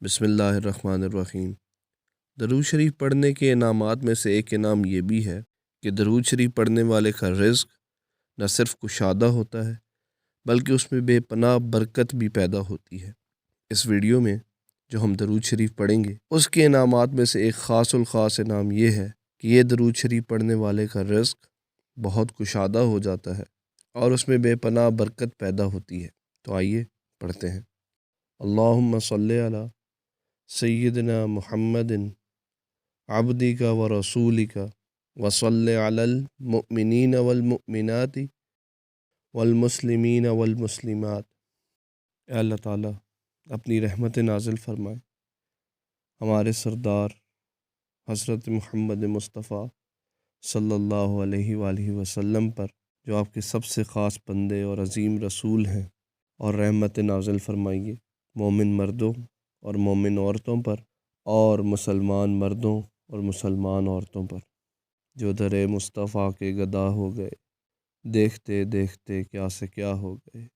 بسم اللہ الرحمن الرحیم۔ درود شریف پڑھنے کے انعامات میں سے ایک انعام یہ بھی ہے کہ درود شریف پڑھنے والے کا رزق نہ صرف کشادہ ہوتا ہے بلکہ اس میں بے پناہ برکت بھی پیدا ہوتی ہے۔ اس ویڈیو میں جو ہم درود شریف پڑھیں گے اس کے انعامات میں سے ایک خاص الخاص انعام یہ ہے کہ یہ درود شریف پڑھنے والے کا رزق بہت کشادہ ہو جاتا ہے اور اس میں بے پناہ برکت پیدا ہوتی ہے۔ تو آئیے پڑھتے ہیں۔ اللہم صلی علی سیدنا محمد عبدک و رسولک وصلی علی المؤمنین والمؤمنات والمسلمین والمسلمات۔ اے اللہ تعالیٰ اپنی رحمت نازل فرمائے ہمارے سردار حضرت محمد مصطفیٰ صلی اللہ علیہ وآلہ وسلم پر، جو آپ کے سب سے خاص بندے اور عظیم رسول ہیں، اور رحمت نازل فرمائیے مومن مردوں اور مومن عورتوں پر اور مسلمان مردوں اور مسلمان عورتوں پر جو در مصطفیٰ کے گدا ہو گئے، دیکھتے دیکھتے کیا سے کیا ہو گئے۔